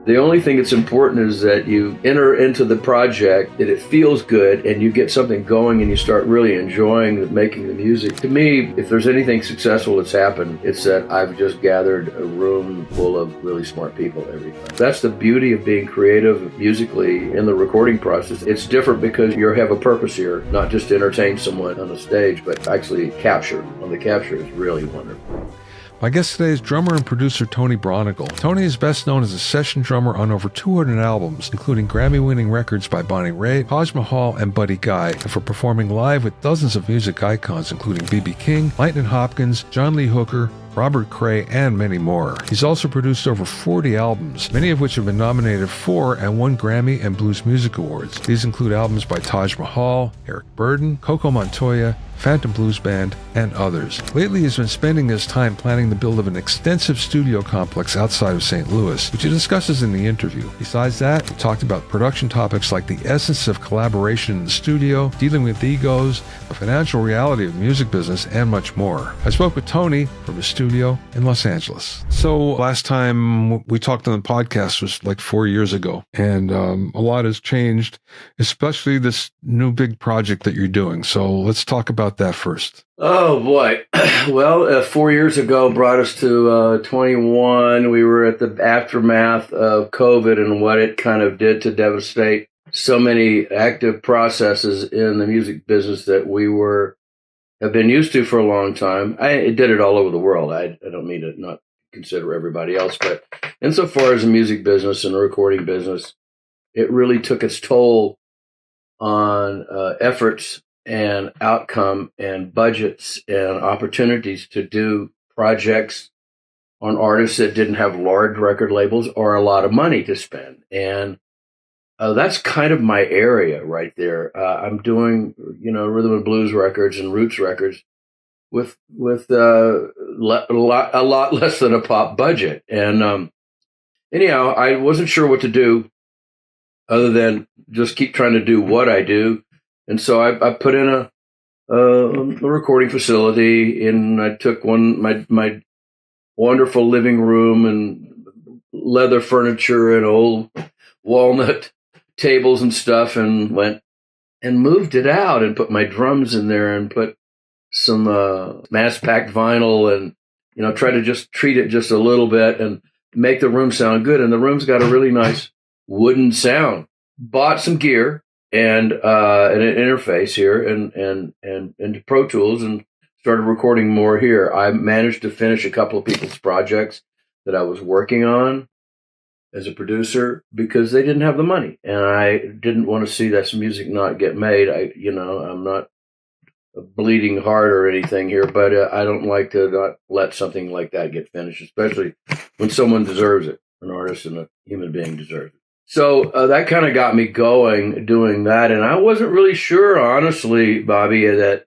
The only thing that's important is that you enter into the project, that it feels good, and you get something going and you start really enjoying making the music. To me, if there's anything successful that's happened, it's that I've just gathered a room full of really smart people every time. That's the beauty of being creative musically in the recording process. It's different because you have a purpose here, not just to entertain someone on a stage, but actually capture. And the capture is really wonderful. My guest today is drummer and producer Tony Braunagel. Tony is best known as a session drummer on over 200 albums, including Grammy-winning records by Bonnie Raitt, Taj Mahal, and Buddy Guy, and for performing live with dozens of music icons, including B.B. King, Lightnin Hopkins, John Lee Hooker, Robert Cray, and many more. He's also produced over 40 albums, many of which have been nominated for and won Grammy and Blues Music Awards. These include albums by Taj Mahal, Eric Burdon, Coco Montoya, Phantom Blues Band, and others. Lately, he's been spending his time planning the build of an extensive studio complex outside of St. Louis, which he discusses in the interview. Besides that, we talked about production topics like the essence of collaboration in the studio, dealing with egos, the financial reality of the music business, and much more. I spoke with Tony from his studio in Los Angeles. So last time we talked on the podcast was like 4 years ago, and a lot has changed, especially this new big project that you're doing. So let's talk about that first. Oh, boy. Well, 4 years ago brought us to 21. We were at the aftermath of COVID and what it kind of did to devastate so many active processes in the music business that we have been used to for a long time. It did it all over the world. I don't mean to not consider everybody else, but insofar as the music business and the recording business, it really took its toll on efforts and outcome and budgets and opportunities to do projects on artists that didn't have large record labels or a lot of money to spend. And that's kind of my area right there. I'm doing, rhythm and blues records and roots records with a lot less than a pop budget. And anyhow, I wasn't sure what to do other than just keep trying to do what I do. And so I put in a recording facility, and I took my wonderful living room and leather furniture and old walnut tables and stuff, and went and moved it out and put my drums in there and put some mass packed vinyl and try to just treat it just a little bit and make the room sound good. And the room's got a really nice wooden sound. Bought some gear and an interface here and Pro Tools, and started recording more here. I managed to finish a couple of people's projects that I was working on as a producer because they didn't have the money, and I didn't want to see that music not get made. I'm not a bleeding heart or anything here, but I don't like to not let something like that get finished, especially when someone deserves it, an artist and a human being deserves it. So that kind of got me going doing that. And I wasn't really sure, honestly, Bobby, that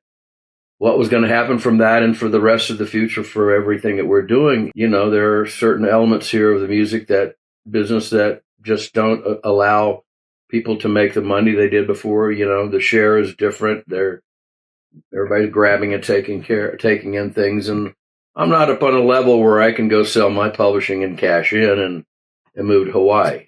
what was going to happen from that and for the rest of the future for everything that we're doing. There are certain elements here of the music business that just don't allow people to make the money they did before. The share is different. Everybody's grabbing and taking in things. And I'm not up on a level where I can go sell my publishing and cash in and move to Hawaii.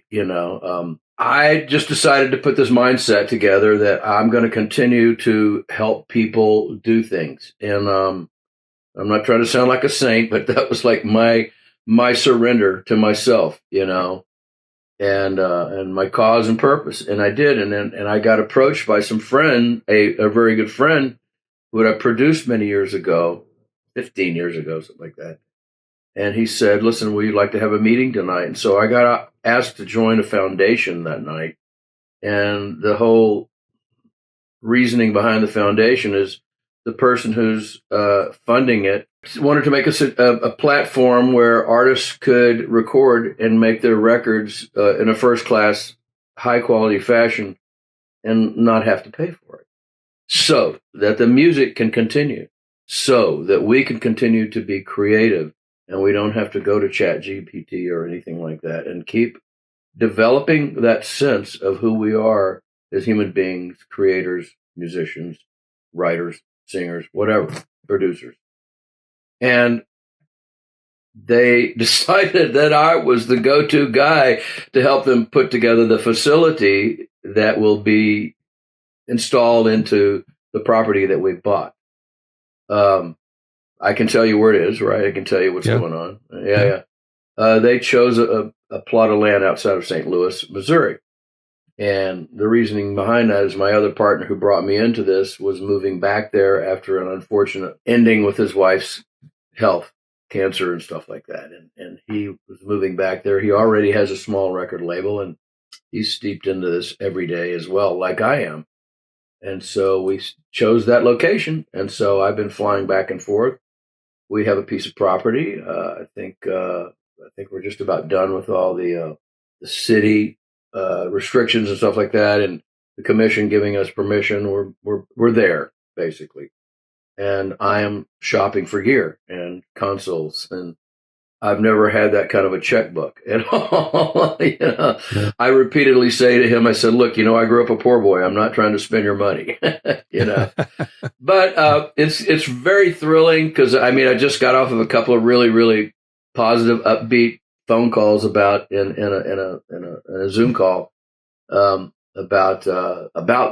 I just decided to put this mindset together that I'm going to continue to help people do things. And I'm not trying to sound like a saint, but that was like my surrender to myself, and my cause and purpose. And I did. And I got approached by some friend, a very good friend who I produced many years ago, 15 years ago, something like that. And he said, listen, would you like to have a meeting tonight? And so I got asked to join a foundation that night. And the whole reasoning behind the foundation is the person who's funding it wanted to make a platform where artists could record and make their records in a first-class, high-quality fashion and not have to pay for it, so that the music can continue, so that we can continue to be creative and we don't have to go to ChatGPT or anything like that, and keep developing that sense of who we are as human beings, creators, musicians, writers, singers, whatever, producers. And they decided that I was the go-to guy to help them put together the facility that will be installed into the property that we bought. I can tell you where it is, right? I can tell you what's going on. Yeah. They chose a plot of land outside of St. Louis, Missouri. And the reasoning behind that is my other partner who brought me into this was moving back there after an unfortunate ending with his wife's health, cancer and stuff like that. And he was moving back there. He already has a small record label, and he's steeped into this every day as well, like I am. And so we chose that location. And so I've been flying back and forth. We have a piece of property. I think we're just about done with all the city restrictions and stuff like that, and the commission giving us permission. We're there basically, and I am shopping for gear and consoles, and I've never had that kind of a checkbook at all. I repeatedly say to him, I said, "Look, I grew up a poor boy. I'm not trying to spend your money, But it's very thrilling because I just got off of a couple of really, really positive, upbeat phone calls about in a Zoom call about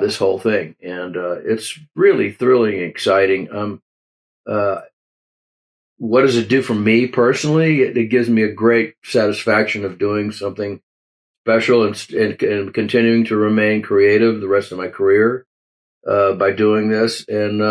this whole thing, and it's really thrilling and exciting. What does it do for me personally? It gives me a great satisfaction of doing something special and continuing to remain creative the rest of my career by doing this. And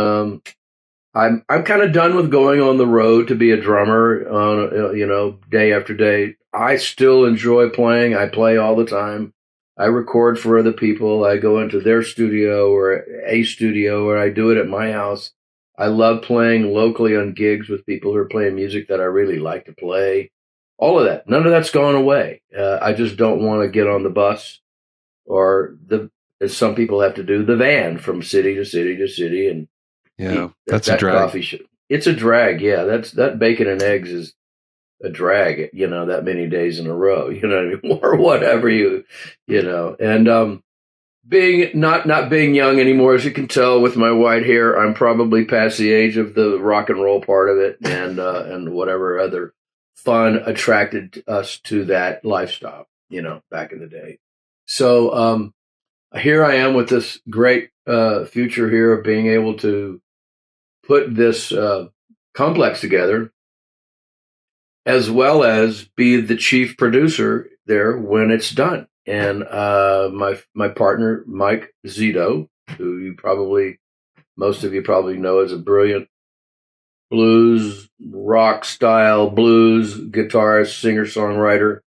I'm kind of done with going on the road to be a drummer on day after day. I still enjoy playing. I play all the time. I record for other people. I go into their studio or a studio, or I do it at my house. I love playing locally on gigs with people who are playing music that I really like to play. All of that. None of that's gone away. I just don't want to get on the bus or as some people have to do, the van from city to city to city. And that's a drag. Coffee shop. It's a drag. Yeah. That bacon and eggs is a drag, that many days in a row, or whatever and, being not being young anymore, as you can tell with my white hair, I'm probably past the age of the rock and roll part of it, and whatever other fun attracted us to that lifestyle, back in the day. So here I am with this great future here of being able to put this complex together, as well as be the chief producer there when it's done. And my partner, Mike Zito, who most of you probably know as a brilliant blues, rock style blues guitarist, singer-songwriter,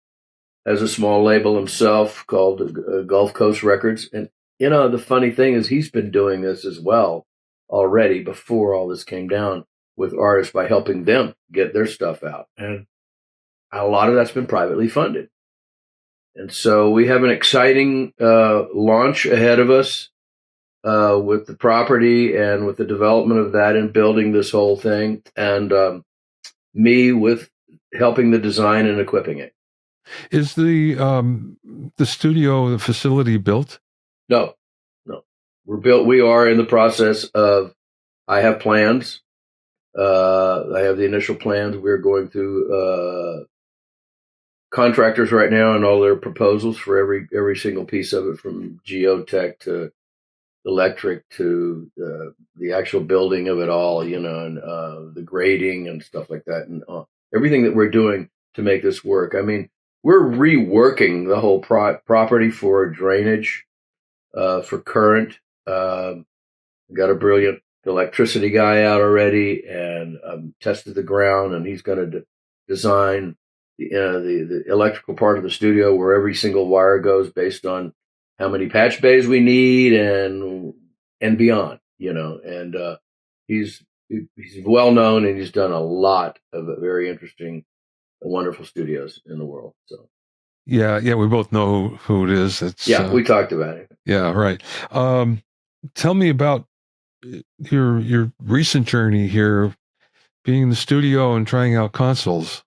has a small label himself called Gulf Coast Records. And, the funny thing is he's been doing this as well already before all this came down with artists by helping them get their stuff out. And a lot of that's been privately funded. And so we have an exciting launch ahead of us with the property and with the development of that and building this whole thing, and me with helping the design and equipping it. Is the studio, the facility built? No. We're built. We are in the process of. I have plans. I have the initial plans. We're going through contractors right now and all their proposals for every single piece of it, from geotech to electric to the actual building of it all, and the grading and stuff like that, and everything that we're doing to make this work. We're reworking the whole property for drainage, for current. Got a brilliant electricity guy out already, and tested the ground, and he's going to design the electrical part of the studio where every single wire goes based on how many patch bays we need and beyond, and he's well known, and he's done a lot of very interesting and wonderful studios in the world. So yeah, we both know who it is. We talked about it. Yeah, right. Tell me about your recent journey here, being in the studio and trying out consoles.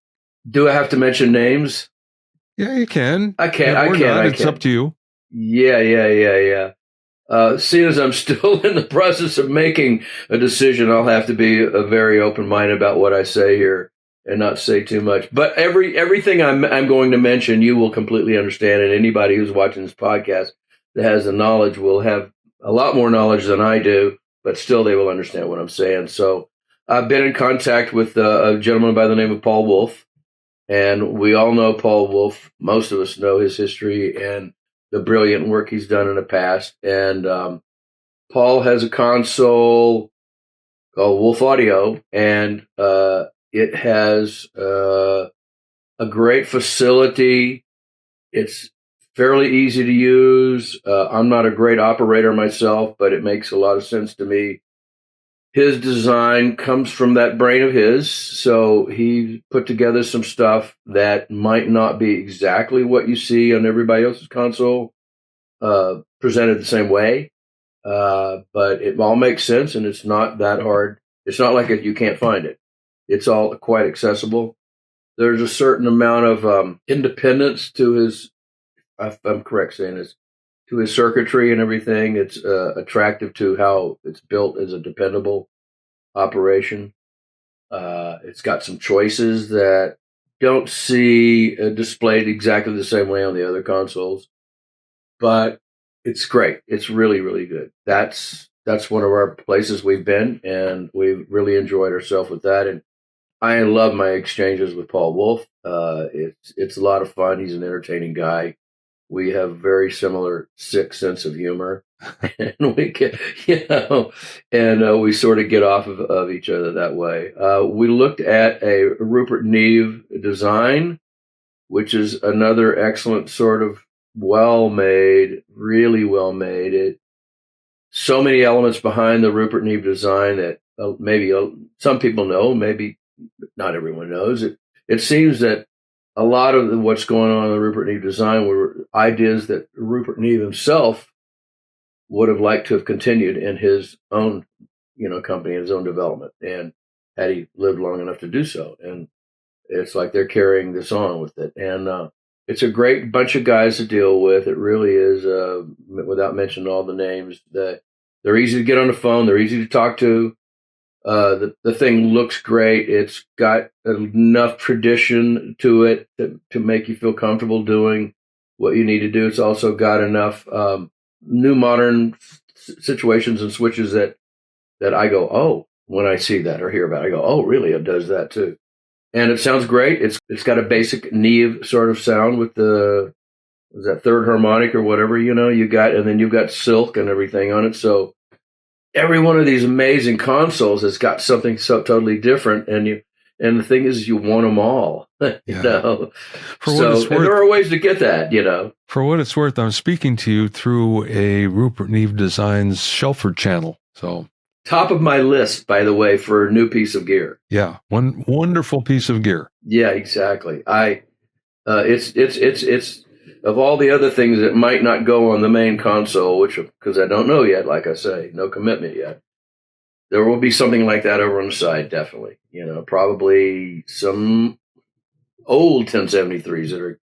Do I have to mention names? Yeah, you can. I can. It's up to you. Yeah. Seeing as I'm still in the process of making a decision, I'll have to be very open-minded about what I say here. and not say too much. But everything I'm going to mention, you will completely understand, and anybody who's watching this podcast that has the knowledge will have a lot more knowledge than I do, but still they will understand what I'm saying. So I've been in contact with a gentleman by the name of Paul Wolf, and we all know Paul Wolf. Most of us know his history and the brilliant work he's done in the past. And Paul has a console called Wolf Audio, and it has a great facility. It's fairly easy to use. I'm not a great operator myself, but it makes a lot of sense to me. His design comes from that brain of his, so he put together some stuff that might not be exactly what you see on everybody else's console, presented the same way, but it all makes sense, and it's not that hard. It's not like you can't find it. It's all quite accessible. There's a certain amount of independence to his, if I'm correct saying this, to his circuitry and everything. It's attractive to how it's built as a dependable operation. It's got some choices that don't see displayed exactly the same way on the other consoles, but it's great. It's really, really good. That's one of our places we've been, and we've really enjoyed ourselves with that. And I love my exchanges with Paul Wolf. It's a lot of fun. He's an entertaining guy. We have very similar sick sense of humor, and we can, and we sort of get off of each other that way. We looked at a Rupert Neve design, which is another excellent sort of well-made, really well-made. So many elements behind the Rupert Neve design that maybe some people know, maybe not everyone knows. It seems that a lot of what's going on in the Rupert Neve design were ideas that Rupert Neve himself would have liked to have continued in his own, company, his own development, and had he lived long enough to do so. And it's like they're carrying this on with it. And it's a great bunch of guys to deal with. It really is, without mentioning all the names, that they're easy to get on the phone. They're easy to talk to. The thing looks great. It's got enough tradition to it to make you feel comfortable doing what you need to do. It's also got enough new modern situations and switches that I go, oh, when I see that or hear about it, I go, oh, really? It does that too. And it sounds great. It's got a basic Neve sort of sound with the third harmonic or whatever, you got, and then you've got silk and everything on it. So every one of these amazing consoles has got something so totally different, and the thing is, you want them all. For what it's worth, and there are ways to get that. For what it's worth, I'm speaking to you through a Rupert Neve Designs Shelford channel. So top of my list, by the way, for a new piece of gear. Yeah, one wonderful piece of gear. Yeah, exactly. It's of all the other things that might not go on the main console, because I don't know yet, like I say, no commitment yet. There will be something like that over on the side, definitely. Probably some old 1073s that are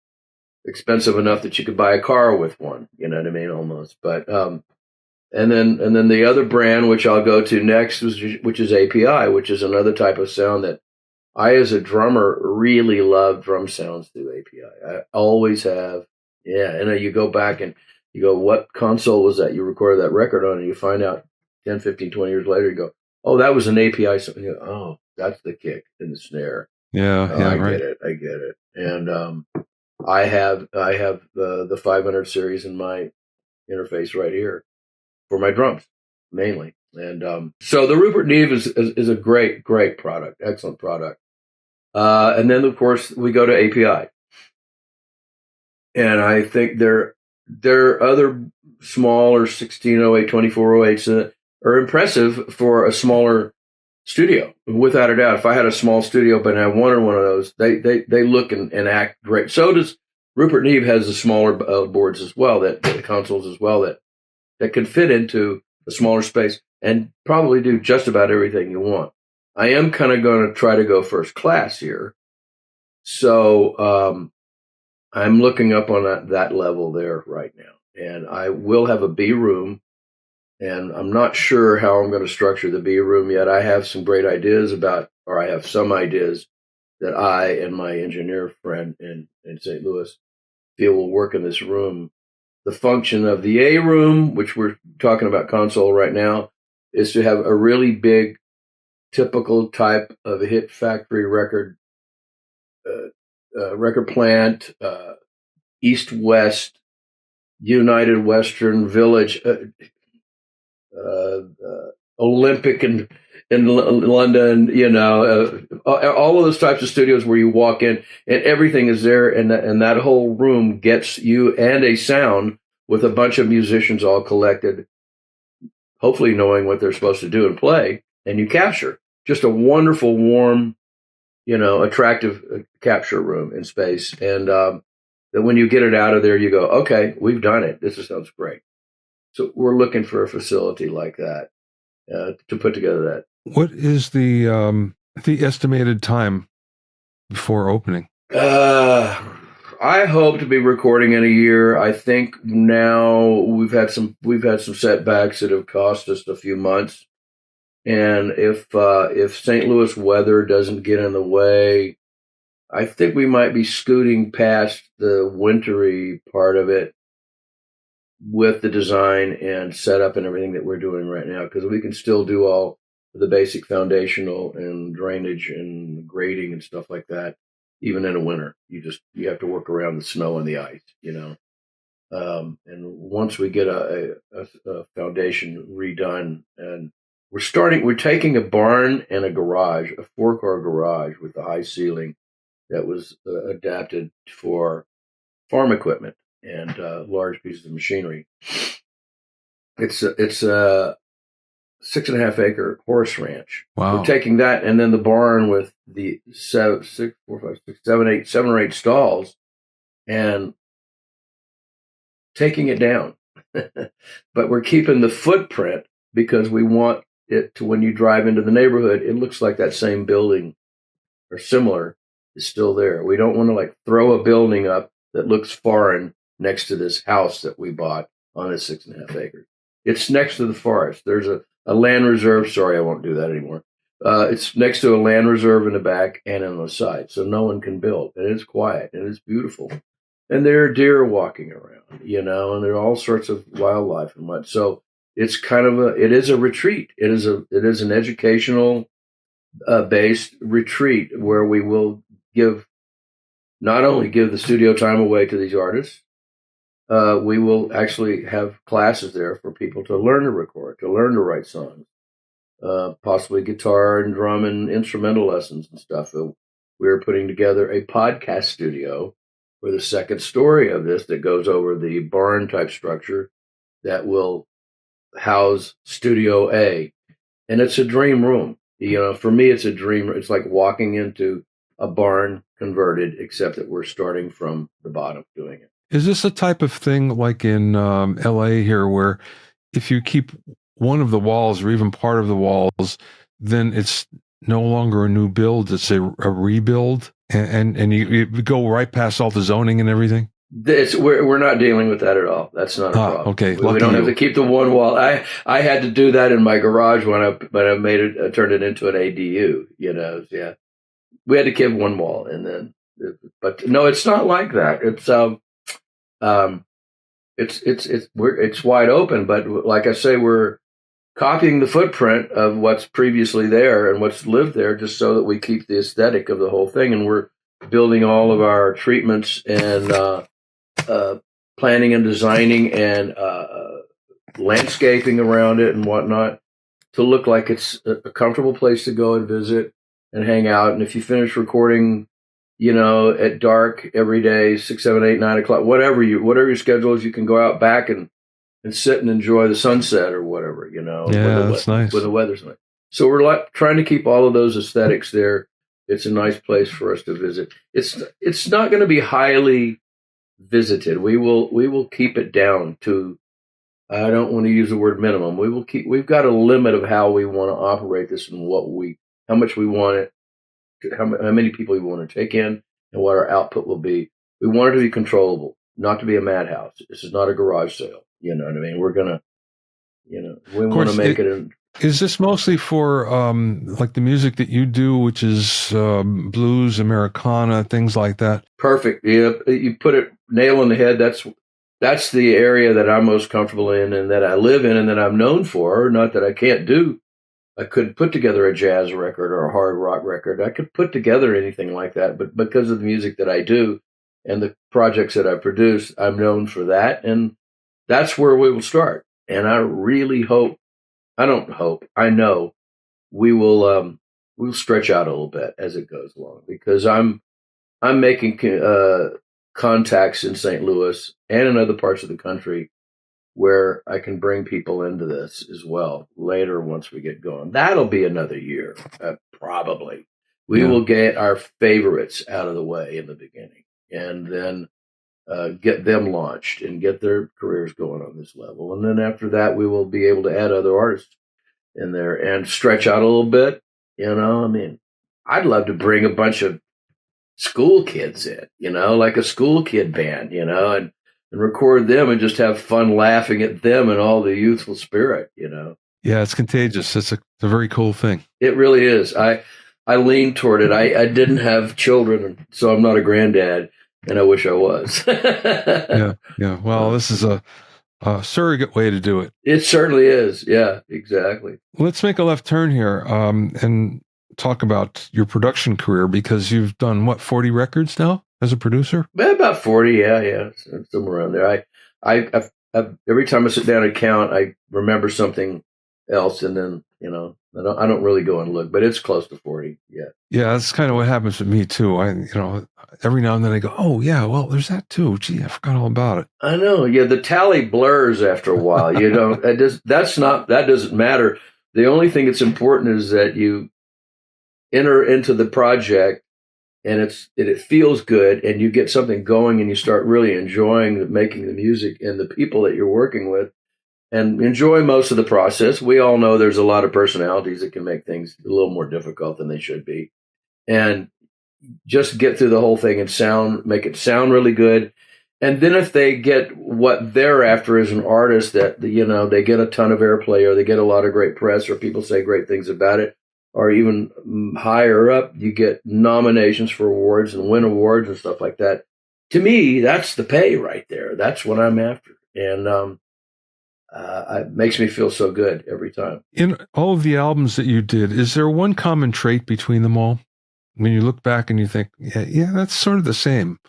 expensive enough that you could buy a car with one. You know what I mean, almost. But and then the other brand, which I'll go to next, which is API, which is another type of sound that I, as a drummer, really love drum sounds through API. I always have. Yeah, and you go back and you go, what console was that you recorded that record on? And you find out 10, 15, 20 years later, you go, oh, that was an API. So you go, oh, that's the kick and the snare. Yeah, I right. I get it. And I have the 500 series in my interface right here for my drums, mainly. And so the Rupert Neve is a great product, excellent product. And then, of course, we go to API. And I think there are other smaller 1608, 2408s that are impressive for a smaller studio, without a doubt. If I had a small studio but I wanted one of those, they look and act great. So does Rupert Neve. Has the smaller boards as well, the consoles as well, that can fit into a smaller space and probably do just about everything you want. I am kind of going to try to go first class here. So I'm looking up on that level there right now. And I will have a B room, and I'm not sure how I'm going to structure the B room yet. I have some great ideas I have some ideas that I and my engineer friend in St. Louis feel will work in this room. The function of the A room, which we're talking about console right now, is to have a really big, typical type of a hit factory record plant, East-West, United Western Village, Olympic in London, all of those types of studios where you walk in and everything is there, and that whole room gets you and a sound with a bunch of musicians all collected, hopefully knowing what they're supposed to do and play, and you capture just a wonderful, warm, attractive capture room in space, and that when you get it out of there, you go, okay, we've done it. This sounds great. So we're looking for a facility like that to put together that. What is the estimated time before opening? I hope to be recording in a year. I think now we've had some setbacks that have cost us a few months, and if St. Louis weather doesn't get in the way, I think we might be scooting past the wintry part of it with the design and setup and everything that we're doing right now, because we can still do all the basic foundational and drainage and grading and stuff like that, even in the winter. You have to work around the snow and the ice, and once we get a foundation redone, and we're taking a barn and a garage, a 4-car garage with a high ceiling that was adapted for farm equipment and large pieces of machinery. It's a 6.5 acre horse ranch. Wow. We're taking that, and then the barn with the 7 or 8 stalls, and taking it down. But we're keeping the footprint because we want it to, when you drive into the neighborhood, it looks like that same building or similar is still there. We don't want to throw a building up that looks foreign next to this house that we bought on this 6.5 acres. It's next to the forest. There's a land reserve. Sorry, I won't do that anymore. It's next to a land reserve in the back and on the side, so no one can build. And it's quiet and it's beautiful. And there are deer walking around, and there are all sorts of wildlife and what. So it's it is a retreat. It is an educational based retreat where we will not only give the studio time away to these artists, we will actually have classes there for people to learn to record, to learn to write songs, possibly guitar and drum and instrumental lessons and stuff. We're putting together a podcast studio for the second story of this that goes over the barn type structure that will house Studio A. And it's a dream room. For me, it's a dream. It's like walking into a barn converted, except that we're starting from the bottom doing it. Is this a type of thing like in LA here, where if you keep one of the walls or even part of the walls, then it's no longer a new build, it's a rebuild, and you go right past all the zoning and everything? We're not dealing with that at all. That's not a problem. Okay, we don't have to keep the one wall. I had to do that in my garage when I made it, I turned it into an ADU. Yeah, we had to keep one wall, and then, but no, it's not like that. It's wide open, but like I say, we're copying the footprint of what's previously there and what's lived there, just so that we keep the aesthetic of the whole thing. And we're building all of our treatments and planning and designing and landscaping around it and whatnot to look like it's a comfortable place to go and visit and hang out. And if you finish recording, at dark every day, 6, 7, 8, 9 o'clock, whatever your schedule is, you can go out back and sit and enjoy the sunset or whatever, Yeah, that's nice. When the weather's nice. So we're trying to keep all of those aesthetics there. It's a nice place for us to visit. It's not going to be highly visited. We will keep it down to, I don't want to use the word minimum. We've got a limit of how we want to operate this and how much we want it, how many people we want to take in, and what our output will be. We want it to be controllable, not to be a madhouse. This is not a garage sale. You know what I mean? We're gonna, we want to make it Is this mostly for like the music that you do, which is blues, Americana, things like that? Perfect. Yeah, you put it nail on the head. That's the area that I'm most comfortable in, and that I live in, and that I'm known for. Not that I can't do. I could put together a jazz record or a hard rock record. I could put together anything like that, but because of the music that I do and the projects that I produce, I'm known for that, and that's where we will start. And I really hope. I don't hope. I know we'll stretch out a little bit as it goes along, because I'm making contacts in St. Louis and in other parts of the country where I can bring people into this as well later once we get going. That'll be another year, probably. We will get our favorites out of the way in the beginning, and then get them launched and get their careers going on this level. And then after that, we will be able to add other artists in there and stretch out a little bit. I mean, I'd love to bring a bunch of school kids in, like a school kid band, and record them and just have fun laughing at them and all the youthful spirit. Yeah, it's contagious. It's a very cool thing. It really is. I lean toward it. I didn't have children, so I'm not a granddad, and I wish I was. Yeah. Well, this is a surrogate way to do it. It certainly is. Yeah, exactly. Let's make a left turn here and talk about your production career, because you've done, 40 records now as a producer? About 40, yeah, somewhere around there. I every time I sit down and count, I remember something else, and then I don't really go and look, but it's close to 40. Yeah. Yeah, that's kind of what happens with me too. Every now and then I go, oh yeah, well, there's that too. Gee, I forgot all about it. I know. Yeah, the tally blurs after a while. That doesn't matter. The only thing that's important is that you enter into the project, and it feels good, and you get something going, and you start really enjoying making the music and the people that you're working with, and enjoy most of the process. We all know there's a lot of personalities that can make things a little more difficult than they should be, and just get through the whole thing and make it sound really good. And then if they get what they're after as an artist, that they get a ton of airplay, or they get a lot of great press, or people say great things about it, or even higher up, you get nominations for awards and win awards and stuff like that. To me, that's the pay right there. That's what I'm after. And it makes me feel so good every time. In all of the albums that you did, is there one common trait between them all? When you look back and you think, yeah, that's sort of the same,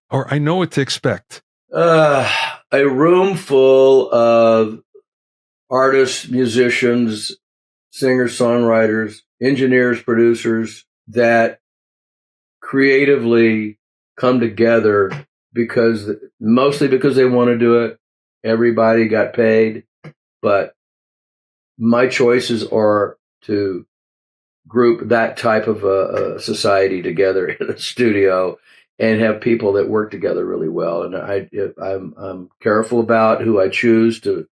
or I know what to expect. A room full of artists, musicians, singers, songwriters, engineers, producers that creatively come together mostly because they want to do it. Everybody got paid, but my choices are to group that type of a society together in a studio and have people that work together really well. And I'm careful about who I choose to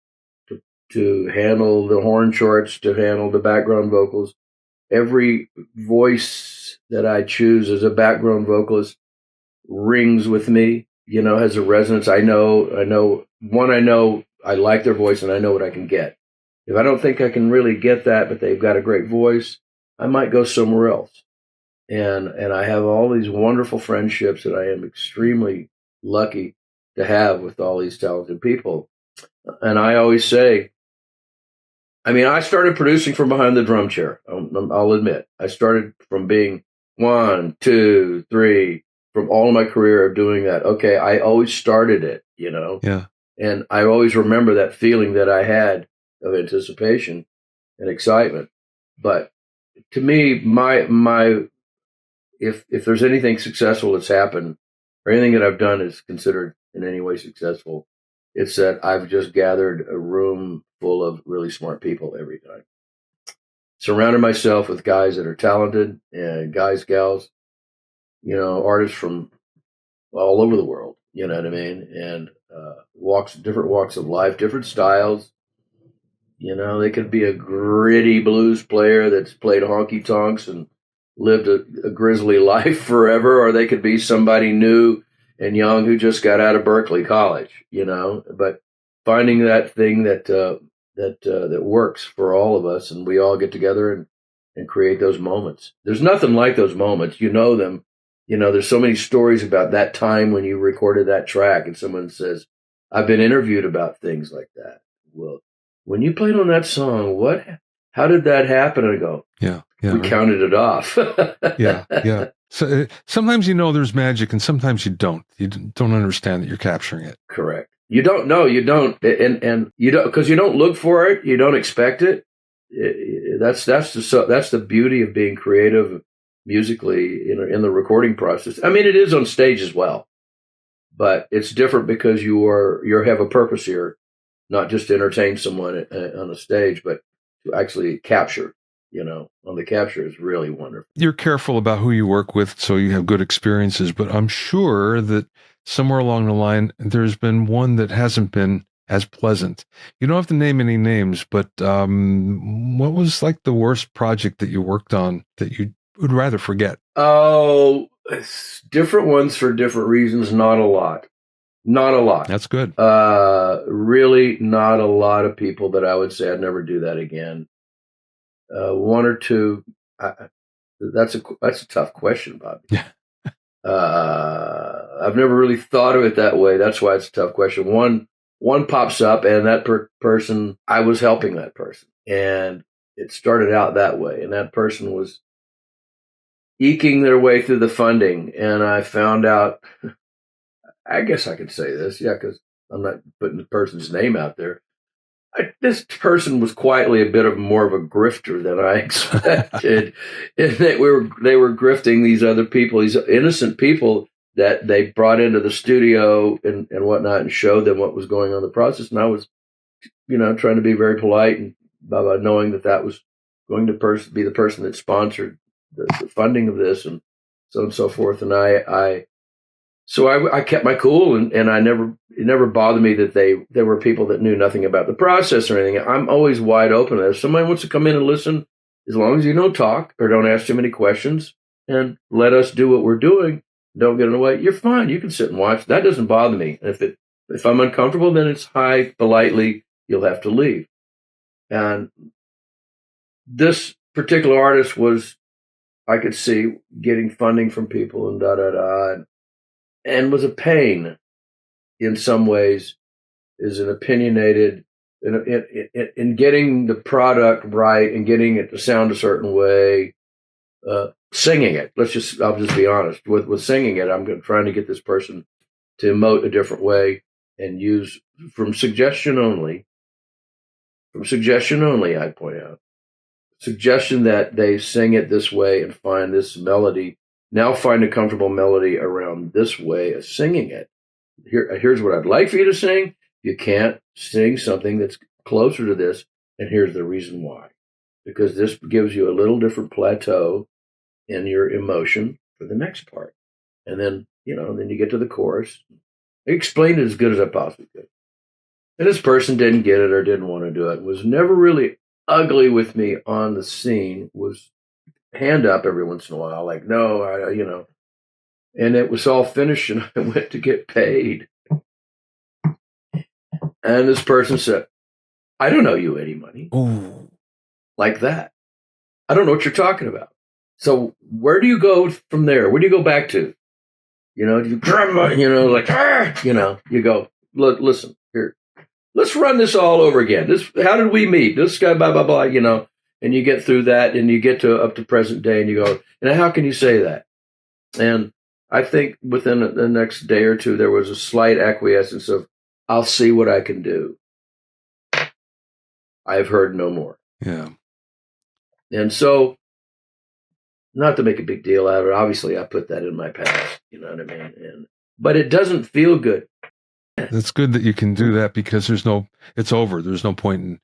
handle the horn charts, to handle the background vocals. Every voice that I choose as a background vocalist rings with me, has a resonance. I know I like their voice, and I know what I can get. If I don't think I can really get that, but they've got a great voice, I might go somewhere else. And I have all these wonderful friendships that I am extremely lucky to have with all these talented people. And I always say, I started producing from behind the drum chair. I'll admit, I started from being 1, 2, 3, from all of my career of doing that. Okay, I always started it, Yeah. And I always remember that feeling that I had of anticipation and excitement. But to me, if there's anything successful that's happened, or anything that I've done is considered in any way successful, it's that I've just gathered a room full of really smart people every time. Surrounded myself with guys that are talented, and guys, gals, artists from all over the world, you know what I mean? And different walks of life, different styles. They could be a gritty blues player that's played honky tonks and lived a grisly life forever, or they could be somebody new and young who just got out of Berkeley College, But finding that thing that that works for all of us, and we all get together and create those moments. There's nothing like those moments. You know them. There's so many stories about that time when you recorded that track, and someone says, I've been interviewed about things like that. Well, when you played on that song, how did that happen? And I go, yeah, we counted it off. yeah. So sometimes there's magic, and sometimes you don't. You don't understand that you're capturing it. Correct. You don't know. You don't, and you don't, because you don't look for it. You don't expect it. That's the beauty of being creative musically in the recording process. I mean, it is on stage as well, but it's different because you have a purpose here, not just to entertain someone on a stage, but to actually capture. On the capture is really wonderful. You're careful about who you work with, so you have good experiences, but I'm sure that somewhere along the line, there's been one that hasn't been as pleasant. You don't have to name any names, but what was like the worst project that you worked on that you would rather forget? Oh, different ones for different reasons. Not a lot. That's good. Really not a lot of people that I would say I'd never do that again. One or two. That's a tough question, Bobby. Yeah. I've never really thought of it that way. That's why it's a tough question. One pops up, and that person, I was helping that person, and it started out that way. And that person was eking their way through the funding, and I found out. I guess I could say this, yeah, because I'm not putting the person's name out there. This person was quietly a bit of more of a grifter than I expected. And they were grifting these other people, these innocent people that they brought into the studio and whatnot, and showed them what was going on in the process. And I was, trying to be very polite and blah, knowing that was going to be the person that sponsored the funding of this and so on and so forth. And So I kept my cool, and it never bothered me that there were people that knew nothing about the process or anything. I'm always wide open. If somebody wants to come in and listen, as long as you don't talk or don't ask too many questions and let us do what we're doing, don't get in the way, you're fine. You can sit and watch. That doesn't bother me. If I'm uncomfortable, then it's hi, politely, you'll have to leave. And this particular artist was, I could see, getting funding from people and and was a pain in some ways, is an opinionated in getting the product right and getting it to sound a certain way, singing it. I'll just be honest with singing it. I'm trying to get this person to emote a different way and use from suggestion only, I point out. Suggestion that they sing it this way and find this melody. Now find a comfortable melody around this way of singing it. Here's what I'd like for you to sing. You can't sing something that's closer to this, and here's the reason why. Because this gives you a little different plateau in your emotion for the next part. And then, then you get to the chorus. I explained it as good as I possibly could. And this person didn't get it or didn't want to do it. Was never really ugly with me on the scene. Was hand up every once in a while, like, no, and it was all finished, and I went to get paid. And this person said, I don't owe you any money. Ooh. Like that. I don't know what you're talking about. So where do you go from there? Where do you go back to? Do you, you go, listen, here, let's run this all over again. How did we meet? This guy, blah, blah, blah, and you get through that and you get up to present day and you go, how can you say that? And I think within the next day or two, there was a slight acquiescence of, I'll see what I can do. I've heard no more. Yeah. And so, not to make a big deal out of it, obviously I put that in my past, you know what I mean? But it doesn't feel good. It's good that you can do that because it's over. There's no point in.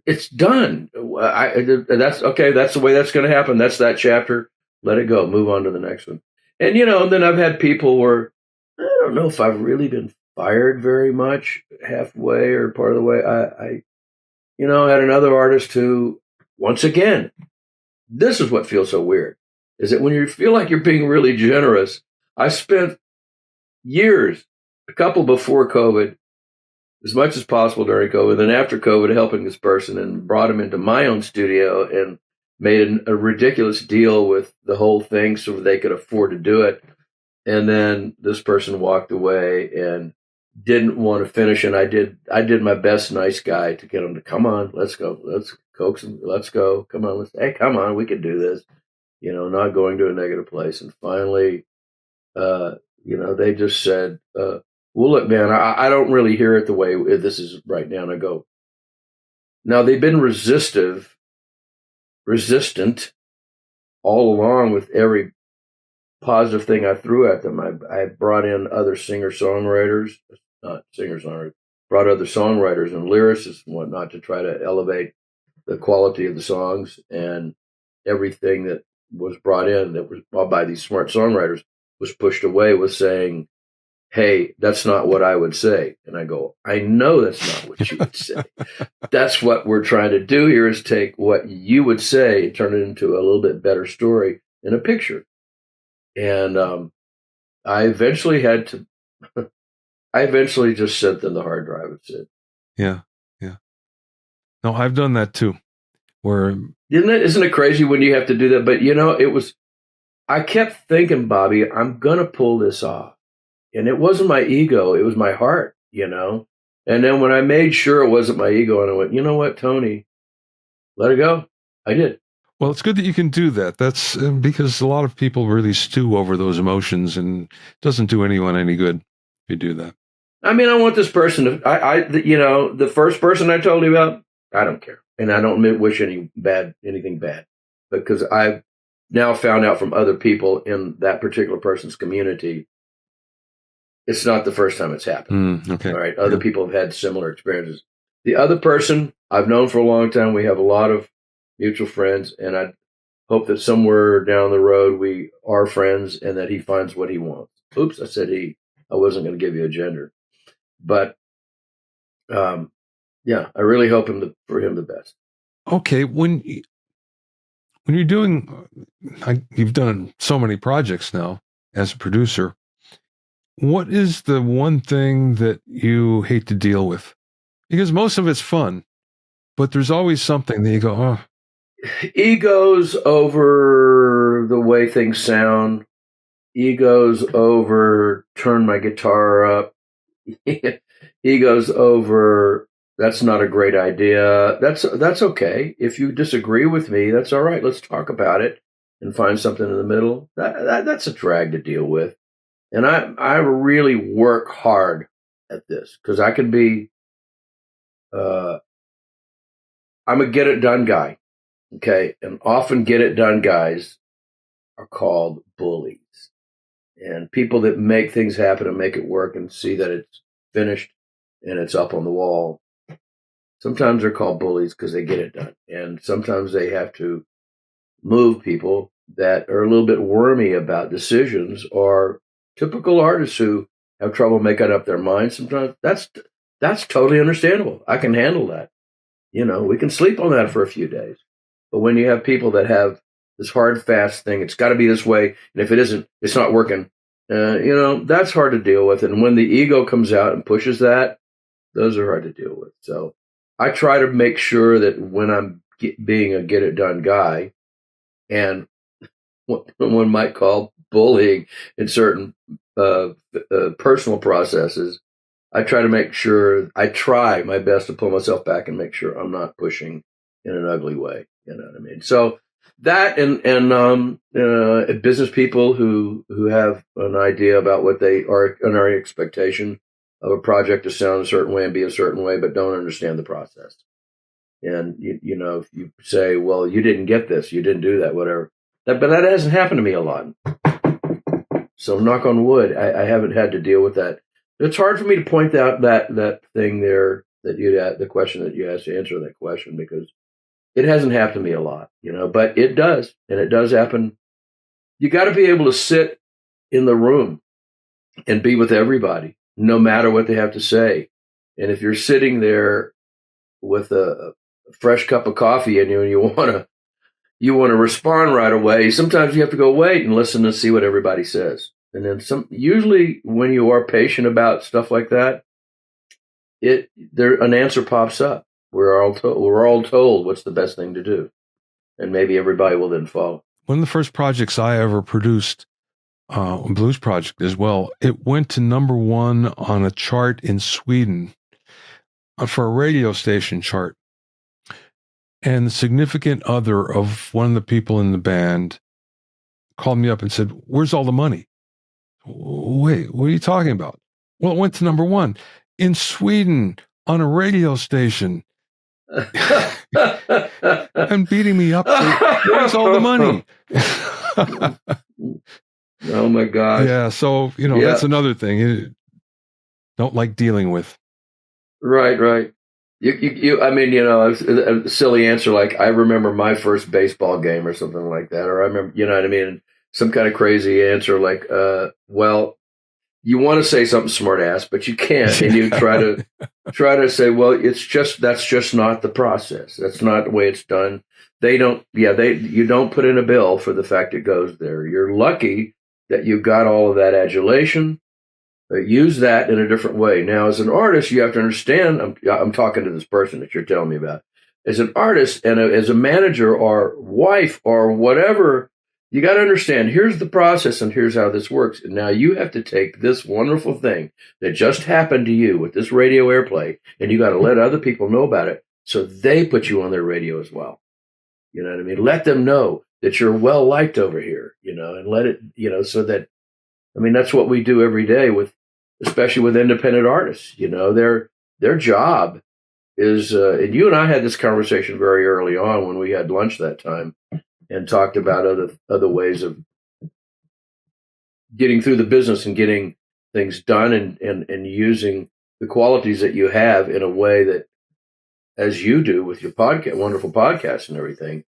It's done. That's okay. That's the way that's going to happen. That's that chapter. Let it go. Move on to the next one. And, then I've had people where I don't know if I've really been fired very much halfway or part of the way. I had another artist who, once again, this is what feels so weird, is that when you feel like you're being really generous, I spent years, a couple before COVID, as much as possible during COVID. Then after COVID, helping this person and brought him into my own studio and made a ridiculous deal with the whole thing so they could afford to do it. And then this person walked away and didn't want to finish. And I did my best nice guy to get him to come on, let's go. Let's coax him. Let's go. Come on. Hey, come on. We can do this. Not going to a negative place. And finally, they just said, well, look, man, I don't really hear it the way this is right now. And I go, now they've been resistant all along with every positive thing I threw at them. I brought in other singer-songwriters, not singer-songwriters, brought other songwriters and lyricists and whatnot to try to elevate the quality of the songs, and everything that was brought in that was by these smart songwriters was pushed away with saying, hey, that's not what I would say. And I go, I know that's not what you would say. That's what we're trying to do here, is take what you would say and turn it into a little bit better story in a picture. And I eventually just sent them the hard drive and said, yeah. No, I've done that too. Isn't it crazy when you have to do that? But I kept thinking, Bobby, I'm going to pull this off. And it wasn't my ego, it was my heart, And then when I made sure it wasn't my ego, and I went, you know what, Tony, let it go. I did. Well, it's good that you can do that. That's because a lot of people really stew over those emotions, and it doesn't do anyone any good if you do that. I mean, I want this person to, the first person I told you about, I don't care. And I don't wish anything bad, because I've now found out from other people in that particular person's community, it's not the first time it's happened. Okay. All right. Other people have had similar experiences. The other person I've known for a long time. We have a lot of mutual friends, and I hope that somewhere down the road we are friends and that he finds what he wants. Oops, I said he. I wasn't going to give you a gender. But, I really hope for him the best. Okay. When you're doing, you've done so many projects now as a producer. What is the one thing that you hate to deal with? Because most of it's fun, but there's always something that you go, oh. Egos over the way things sound. Egos over turn my guitar up. Egos over that's not a great idea. That's okay. If you disagree with me, that's all right. Let's talk about it and find something in the middle. That's a drag to deal with. And I really work hard at this, because I can be, I'm a get it done guy. Okay. And often get it done guys are called bullies, and people that make things happen and make it work and see that it's finished and it's up on the wall. Sometimes they're called bullies because they get it done. And sometimes they have to move people that are a little bit wormy about decisions, or typical artists who have trouble making up their minds. Sometimes that's totally understandable. I can handle that. We can sleep on that for a few days. But when you have people that have this hard, fast thing, it's got to be this way, and if it isn't, it's not working. That's hard to deal with. And when the ego comes out and pushes that, those are hard to deal with. So I try to make sure that when I'm being a get it done guy, and what one might call bullying in certain personal processes, I try my best to pull myself back and make sure I'm not pushing in an ugly way. You know what I mean? So that and business people who have an idea about what they are, an expectation of a project to sound a certain way and be a certain way, but don't understand the process. And if you say, well, you didn't get this, you didn't do that, whatever. But that hasn't happened to me a lot. So knock on wood, I haven't had to deal with that. It's hard for me to point out that thing there that the question that you asked, to answer that question, because it hasn't happened to me a lot, but it does. And it does happen. You got to be able to sit in the room and be with everybody, no matter what they have to say. And if you're sitting there with a fresh cup of coffee and you want to respond right away, sometimes you have to go wait and listen and see what everybody says. And then usually when you are patient about stuff like that, an answer pops up. We're all told what's the best thing to do, and maybe everybody will then follow. One of the first projects I ever produced, a blues project as well, it went to #1 on a chart in Sweden for a radio station chart. And the significant other of one of the people in the band called me up and said, "Where's all the money?" Wait, what are you talking about? Well, it went to #1 in Sweden on a radio station. And beating me up. Where's all the money? Oh my God. Yeah. So, that's another thing you don't like dealing with. Right. I mean, a silly answer like I remember my first baseball game or something like that, or I remember, you know what I mean? Some kind of crazy answer like, well, you want to say something smart ass, but you can't, and you try to say, well, that's just not the process. That's not the way it's done. You don't put in a bill for the fact it goes there. You're lucky that you got all of that adulation. Use that in a different way. Now, as an artist, you have to understand, I'm talking to this person that you're telling me about. As an artist and as a manager or wife or whatever, you got to understand, here's the process and here's how this works. And now you have to take this wonderful thing that just happened to you with this radio airplay, and you got to let other people know about it so they put you on their radio as well. You know what I mean? Let them know that you're well liked over here, and let it, so that, I mean, that's what we do every day especially with independent artists. Their job is, and you and I had this conversation very early on when we had lunch that time and talked about other ways of getting through the business and getting things done and using the qualities that you have in a way that, as you do with your podcast, wonderful podcast and everything,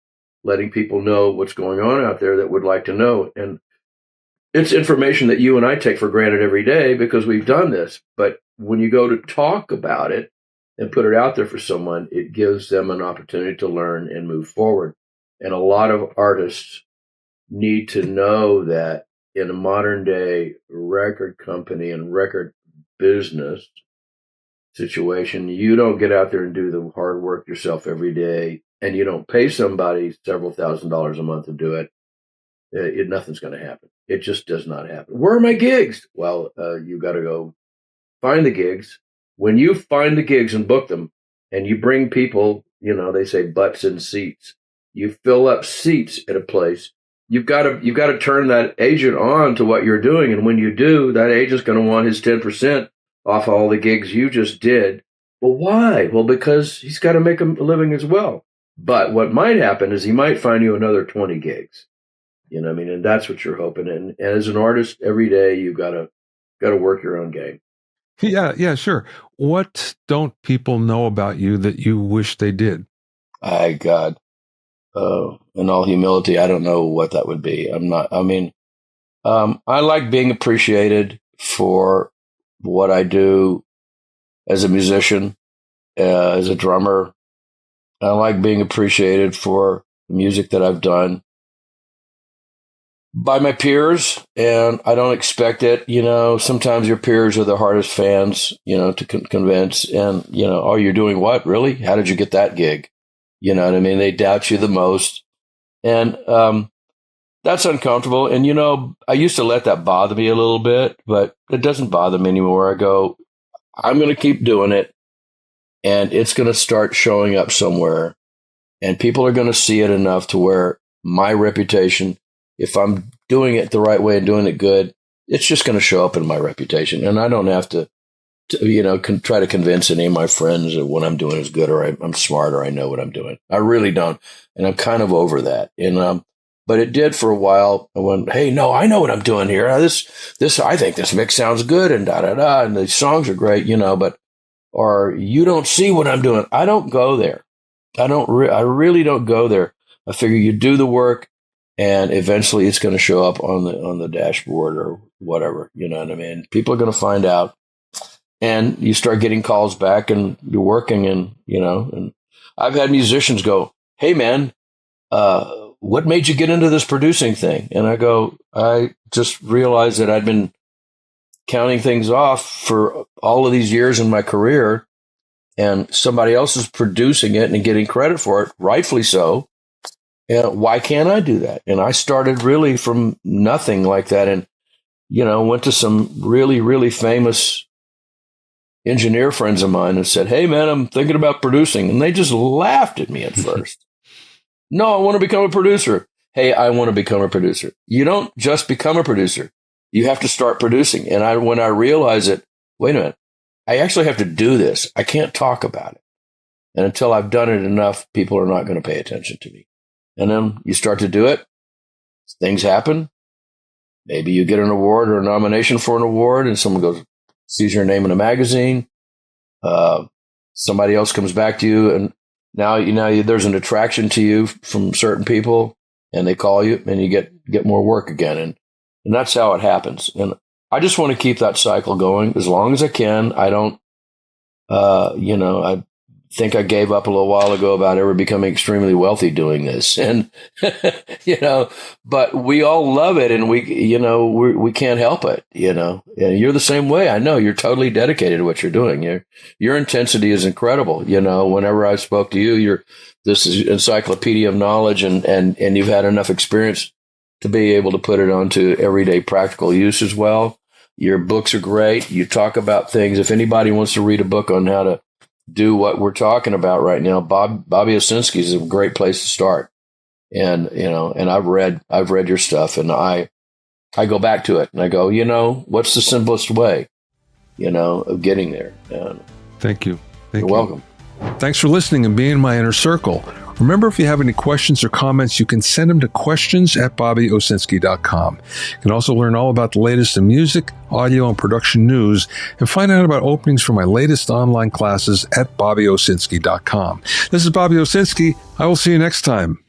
letting people know what's going on out there that would like to know. And it's information that you and I take for granted every day because we've done this. But when you go to talk about it and put it out there for someone, it gives them an opportunity to learn and move forward. And a lot of artists need to know that in a modern day record company and record business situation, you don't get out there and do the hard work yourself every day, and you don't pay somebody several $1,000s a month to do it. Nothing's going to happen. It just does not happen. Where are my gigs? Well, you got to go find the gigs. When you find the gigs and book them, and you bring people, they say butts in seats. You fill up seats at a place. You've got to turn that agent on to what you're doing, and when you do, that agent's going to want his 10% off all the gigs you just did. Well, why? Well, because he's got to make a living as well. But what might happen is he might find you another 20 gigs. You know what I mean? And that's what you're hoping. And as an artist, every day you've got to work your own game. Yeah, sure. What don't people know about you that you wish they did? God. In all humility, I don't know what that would be. I like being appreciated for what I do as a musician, as a drummer. I like being appreciated for the music that I've done by my peers, and I don't expect it. Sometimes your peers are the hardest fans, to convince. And, oh, you're doing what? Really? How did you get that gig? You know what I mean? They doubt you the most. And that's uncomfortable. And, I used to let that bother me a little bit, but it doesn't bother me anymore. I go, I'm going to keep doing it, and it's going to start showing up somewhere. And people are going to see it enough to where my reputation, if I'm doing it the right way and doing it good, it's just going to show up in my reputation. And I don't have to try to convince any of my friends that what I'm doing is good, or I'm smart, or I know what I'm doing. I really don't. And I'm kind of over that. And, but it did for a while. I went, hey, no, I know what I'm doing here. This, I think this mix sounds good, and and the songs are great, or you don't see what I'm doing. I don't go there. I really don't go there. I figure you do the work, and eventually it's going to show up on the dashboard or whatever. You know what I mean? People are going to find out. And you start getting calls back, and you're working, and and I've had musicians go, hey man, what made you get into this producing thing? And I go, I just realized that I'd been counting things off for all of these years in my career, and somebody else is producing it and getting credit for it, rightfully so. And why can't I do that? And I started really from nothing like that, and went to some really, really famous engineer friends of mine and said, "Hey, man, I'm thinking about producing," and they just laughed at me at first. "No, I want to become a producer." "Hey, I want to become a producer." You don't just become a producer. You have to start producing. And when I realized it, wait a minute, I actually have to do this. I can't talk about it. And until I've done it enough, people are not going to pay attention to me. And then you start to do it. Things happen. Maybe you get an award or a nomination for an award, and someone sees your name in a magazine. Somebody else comes back to you, and now there's an attraction to you from certain people, and they call you, and you get more work again. And that's how it happens. And I just want to keep that cycle going as long as I can. I don't, I think I gave up a little while ago about ever becoming extremely wealthy doing this. And, but we all love it, and we can't help it, and you're the same way. I know you're totally dedicated to what you're doing. Your intensity is incredible. Whenever I spoke to you, this is encyclopedia of knowledge, and you've had enough experience to be able to put it onto everyday practical use as well. Your books are great. You talk about things. If anybody wants to read a book on how to do what we're talking about right now, Bobby Owsinski is a great place to start. And, and I've read your stuff, and I go back to it and I go, what's the simplest way, of getting there? Thank you. You're welcome. Thanks for listening and being in my inner circle. Remember, if you have any questions or comments, you can send them to questions@BobbyOwsinski.com. You can also learn all about the latest in music, audio, and production news, and find out about openings for my latest online classes at BobbyOwsinski.com. This is Bobby Owsinski. I will see you next time.